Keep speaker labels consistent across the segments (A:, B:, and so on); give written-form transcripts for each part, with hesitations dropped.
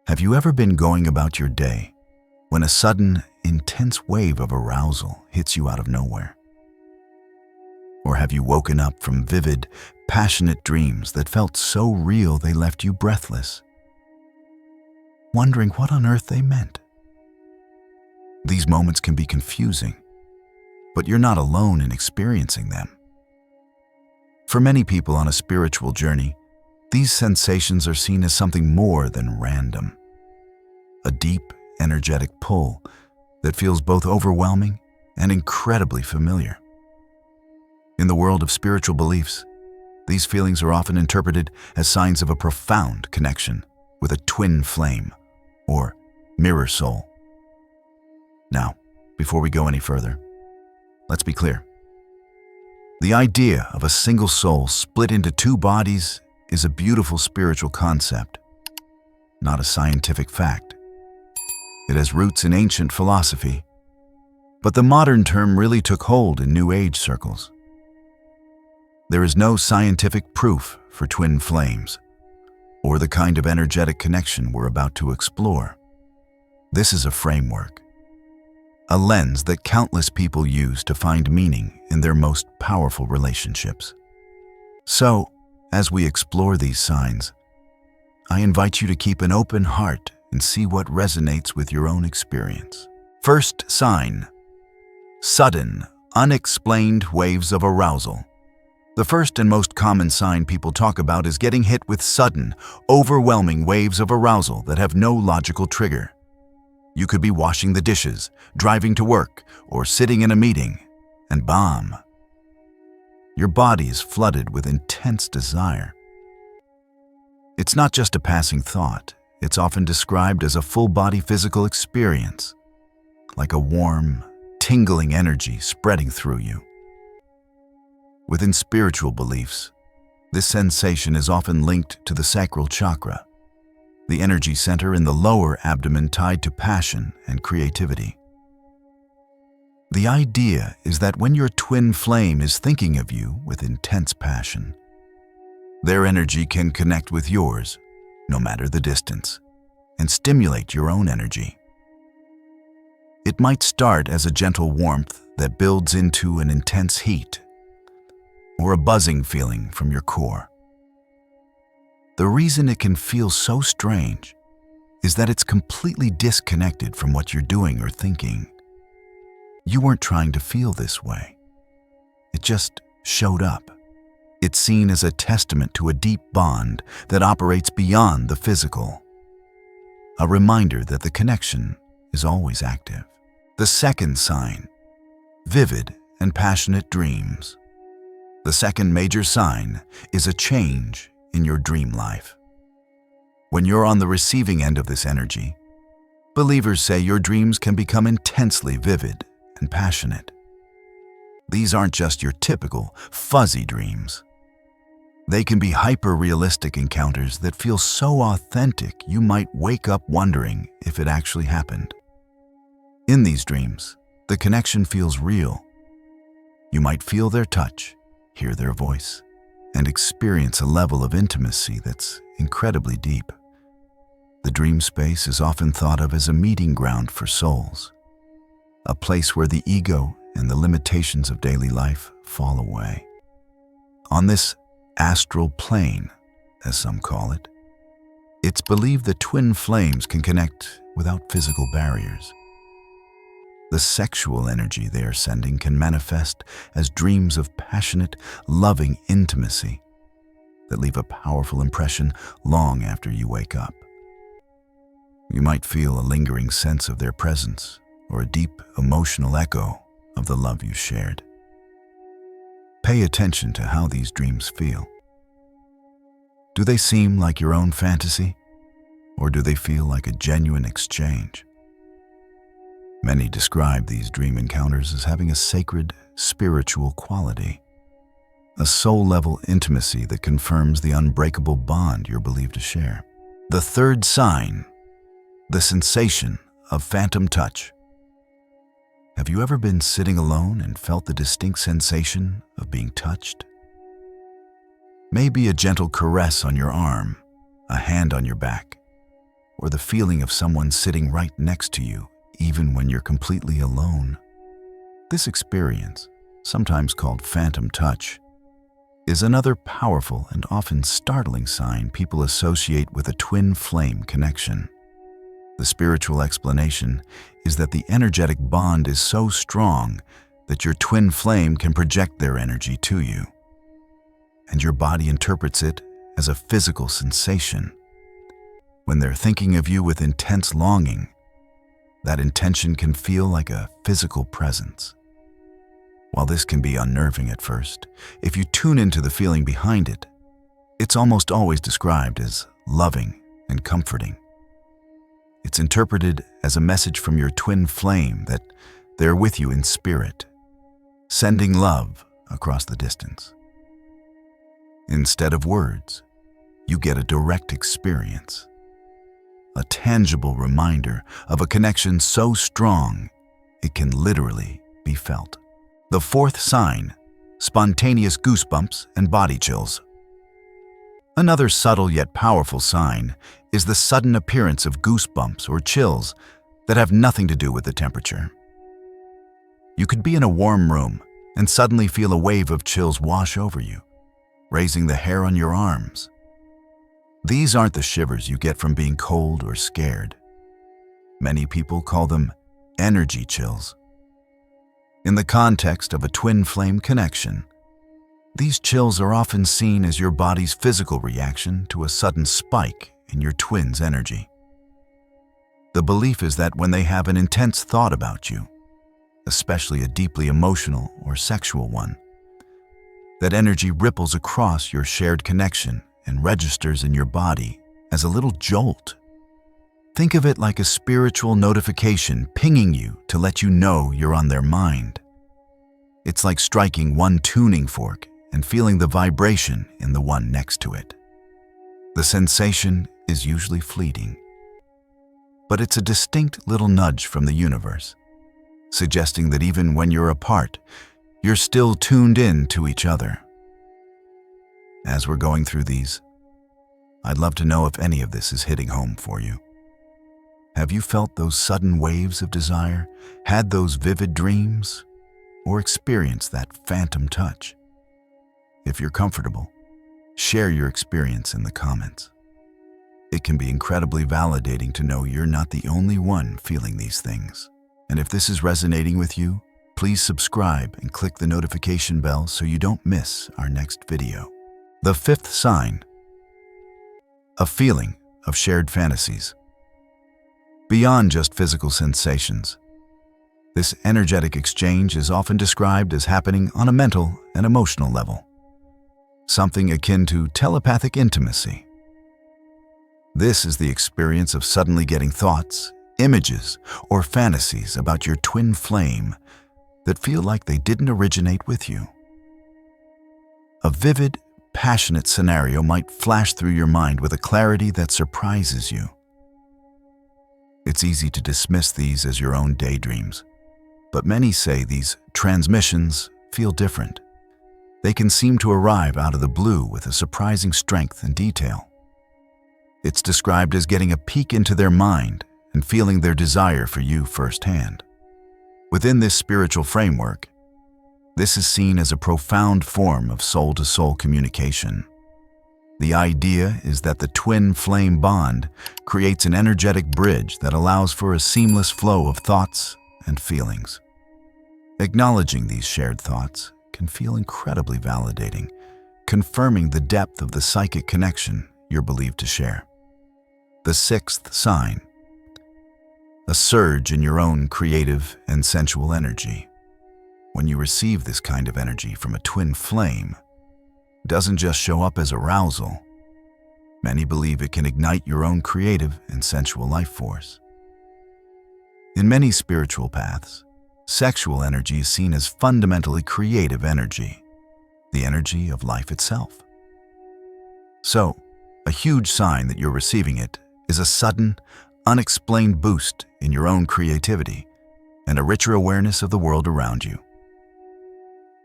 A: Have you ever been going about your day when a sudden, intense wave of arousal hits you out of nowhere? Or have you woken up from vivid, passionate dreams that felt so real they left you breathless, wondering what on earth they meant? These moments can be confusing, but you're not alone in experiencing them. For many people on a spiritual journey, these sensations are seen as something more than random. A deep, energetic pull that feels both overwhelming and incredibly familiar. In the world of spiritual beliefs, these feelings are often interpreted as signs of a profound connection with a twin flame or mirror soul. Now, before we go any further, let's be clear. The idea of a single soul split into two bodies is a beautiful spiritual concept, not a scientific fact. It has roots in ancient philosophy, but the modern term really took hold in New Age circles. There is no scientific proof for twin flames, or the kind of energetic connection we're about to explore. This is a framework, a lens that countless people use to find meaning in their most powerful relationships. So, as we explore these signs, I invite you to keep an open heart and see what resonates with your own experience. First sign: sudden, unexplained waves of arousal. The first and most common sign people talk about is getting hit with sudden, overwhelming waves of arousal that have no logical trigger. You could be washing the dishes, driving to work, or sitting in a meeting, and bam! Your body is flooded with intense desire. It's not just a passing thought. It's often described as a full-body physical experience, like a warm, tingling energy spreading through you. Within spiritual beliefs, this sensation is often linked to the sacral chakra, the energy center in the lower abdomen tied to passion and creativity. The idea is that when your twin flame is thinking of you with intense passion, their energy can connect with yours, no matter the distance, and stimulate your own energy. It might start as a gentle warmth that builds into an intense heat, or a buzzing feeling from your core. The reason it can feel so strange is that it's completely disconnected from what you're doing or thinking. You weren't trying to feel this way. It just showed up. It's seen as a testament to a deep bond that operates beyond the physical, a reminder that the connection is always active. The second sign: vivid and passionate dreams. The second major sign is a change in your dream life. When you're on the receiving end of this energy, believers say your dreams can become intensely vivid and passionate. These aren't just your typical, fuzzy dreams. They can be hyper-realistic encounters that feel so authentic you might wake up wondering if it actually happened. In these dreams, the connection feels real. You might feel their touch, hear their voice, and experience a level of intimacy that's incredibly deep. The dream space is often thought of as a meeting ground for souls, a place where the ego and the limitations of daily life fall away. On this astral plane, as some call it, it's believed that twin flames can connect without physical barriers. The sexual energy they are sending can manifest as dreams of passionate, loving intimacy that leave a powerful impression long after you wake up. You might feel a lingering sense of their presence or a deep emotional echo of the love you shared. Pay attention to how these dreams feel. Do they seem like your own fantasy, or do they feel like a genuine exchange? Many describe these dream encounters as having a sacred, spiritual quality, a soul-level intimacy that confirms the unbreakable bond you're believed to share. The third sign: the sensation of phantom touch. Have you ever been sitting alone and felt the distinct sensation of being touched? Maybe a gentle caress on your arm, a hand on your back, or the feeling of someone sitting right next to you, even when you're completely alone. This experience, sometimes called phantom touch, is another powerful and often startling sign people associate with a twin flame connection. The spiritual explanation is that the energetic bond is so strong that your twin flame can project their energy to you, and your body interprets it as a physical sensation. When they're thinking of you with intense longing, that intention can feel like a physical presence. While this can be unnerving at first, if you tune into the feeling behind it, it's almost always described as loving and comforting. It's interpreted as a message from your twin flame that they're with you in spirit, sending love across the distance. Instead of words, you get a direct experience, a tangible reminder of a connection so strong it can literally be felt. The fourth sign, spontaneous goosebumps and body chills. Another subtle yet powerful sign is the sudden appearance of goosebumps or chills that have nothing to do with the temperature. You could be in a warm room and suddenly feel a wave of chills wash over you, raising the hair on your arms. These aren't the shivers you get from being cold or scared. Many people call them energy chills. In the context of a twin flame connection, these chills are often seen as your body's physical reaction to a sudden spike in your twin's energy. The belief is that when they have an intense thought about you, especially a deeply emotional or sexual one, that energy ripples across your shared connection and registers in your body as a little jolt. Think of it like a spiritual notification pinging you to let you know you're on their mind. It's like striking one tuning fork and feeling the vibration in the one next to it. The sensation is usually fleeting, but it's a distinct little nudge from the universe, suggesting that even when you're apart, you're still tuned in to each other. As we're going through these, I'd love to know if any of this is hitting home for you. Have you felt those sudden waves of desire, had those vivid dreams, or experienced that phantom touch? If you're comfortable, share your experience in the comments. It can be incredibly validating to know you're not the only one feeling these things. And if this is resonating with you, please subscribe and click the notification bell so you don't miss our next video. The fifth sign, a feeling of shared fantasies. Beyond just physical sensations, this energetic exchange is often described as happening on a mental and emotional level, something akin to telepathic intimacy. This is the experience of suddenly getting thoughts, images, or fantasies about your twin flame that feel like they didn't originate with you. A vivid, passionate scenario might flash through your mind with a clarity that surprises you. It's easy to dismiss these as your own daydreams, but many say these transmissions feel different. They can seem to arrive out of the blue with a surprising strength and detail. It's described as getting a peek into their mind and feeling their desire for you firsthand. Within this spiritual framework, this is seen as a profound form of soul-to-soul communication. The idea is that the twin flame bond creates an energetic bridge that allows for a seamless flow of thoughts and feelings. Acknowledging these shared thoughts can feel incredibly validating, confirming the depth of the psychic connection you're believed to share. The sixth sign, a surge in your own creative and sensual energy. When you receive this kind of energy from a twin flame, it doesn't just show up as arousal. Many believe it can ignite your own creative and sensual life force. In many spiritual paths, sexual energy is seen as fundamentally creative energy, the energy of life itself. So, a huge sign that you're receiving it is a sudden, unexplained boost in your own creativity and a richer awareness of the world around you.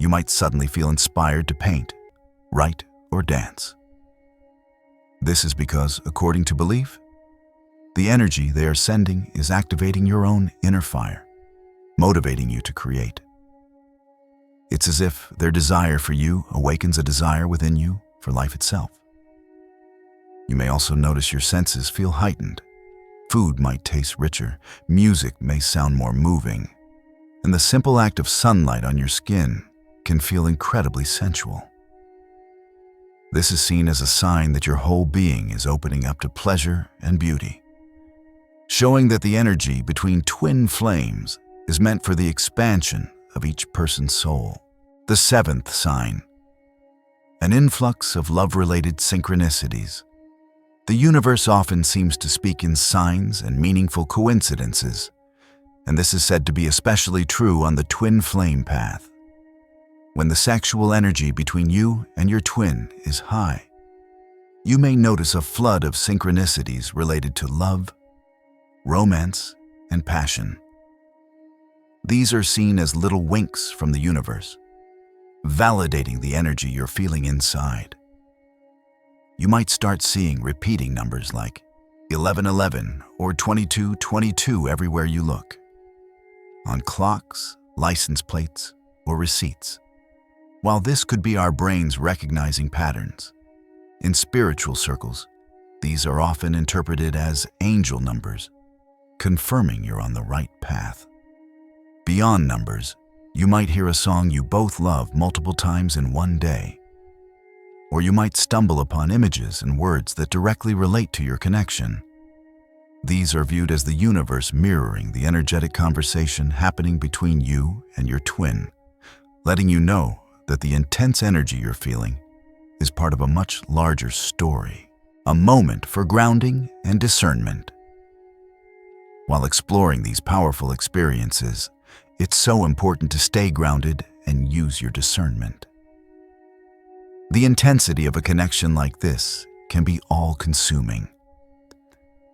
A: You might suddenly feel inspired to paint, write, or dance. This is because, according to belief, The energy they are sending is activating your own inner fire, motivating you to create. It's as if their desire for you awakens a desire within you for life itself. You may also notice your senses feel heightened. Food might taste richer, music may sound more moving, and the simple act of sunlight on your skin can feel incredibly sensual. This is seen as a sign that your whole being is opening up to pleasure and beauty, showing that the energy between twin flames is meant for the expansion of each person's soul. The seventh sign, an influx of love-related synchronicities. The universe often seems to speak in signs and meaningful coincidences, and this is said to be especially true on the twin flame path. When the sexual energy between you and your twin is high, you may notice a flood of synchronicities related to love, romance, and passion. These are seen as little winks from the universe, validating the energy you're feeling inside. You might start seeing repeating numbers like 1111 or 2222 everywhere you look, on clocks, license plates, or receipts. While this could be our brains recognizing patterns, in spiritual circles, these are often interpreted as angel numbers, confirming you're on the right path. Beyond numbers, you might hear a song you both love multiple times in one day, or you might stumble upon images and words that directly relate to your connection. These are viewed as the universe mirroring the energetic conversation happening between you and your twin, letting you know that the intense energy you're feeling is part of a much larger story, a moment for grounding and discernment. While exploring these powerful experiences, it's so important to stay grounded and use your discernment. The intensity of a connection like this can be all-consuming.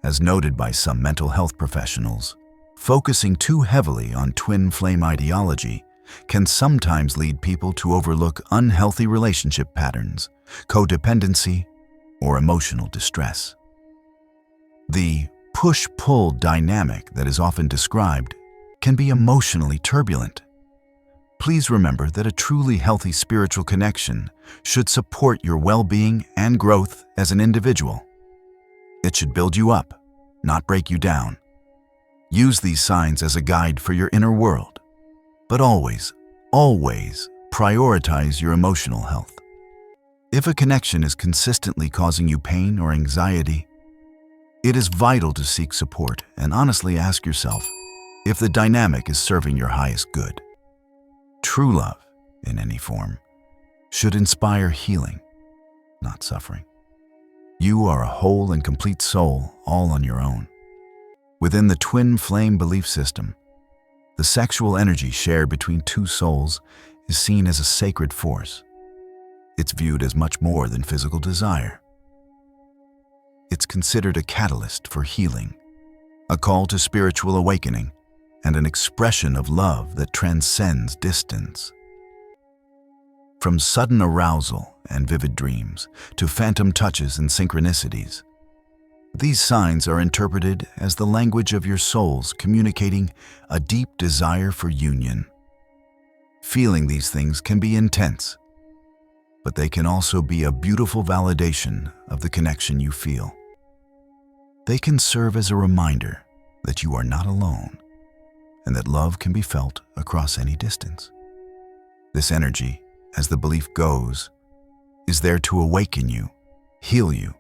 A: As noted by some mental health professionals, focusing too heavily on twin flame ideology can sometimes lead people to overlook unhealthy relationship patterns, codependency, or emotional distress. The push-pull dynamic that is often described can be emotionally turbulent. Please remember that a truly healthy spiritual connection should support your well-being and growth as an individual. It should build you up, not break you down. Use these signs as a guide for your inner world, but always prioritize your emotional health. If a connection is consistently causing you pain or anxiety, it is vital to seek support and honestly ask yourself if the dynamic is serving your highest good. True love, in any form, should inspire healing, not suffering. You are a whole and complete soul all on your own. Within the twin flame belief system, the sexual energy shared between two souls is seen as a sacred force. It's viewed as much more than physical desire. It's considered a catalyst for healing, a call to spiritual awakening, and an expression of love that transcends distance. From sudden arousal and vivid dreams to phantom touches and synchronicities, these signs are interpreted as the language of your souls communicating a deep desire for union. Feeling these things can be intense, but they can also be a beautiful validation of the connection you feel. They can serve as a reminder that you are not alone and that love can be felt across any distance. This energy, as the belief goes, is there to awaken you, heal you,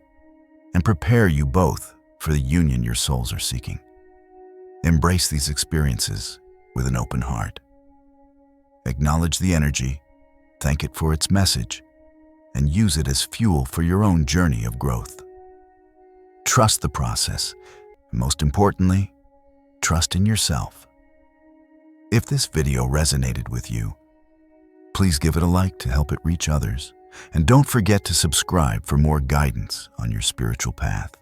A: and prepare you both for the union your souls are seeking. Embrace these experiences with an open heart. Acknowledge the energy, thank it for its message, and use it as fuel for your own journey of growth. Trust the process, and most importantly, trust in yourself. If this video resonated with you, please give it a like to help it reach others, and don't forget to subscribe for more guidance on your spiritual path.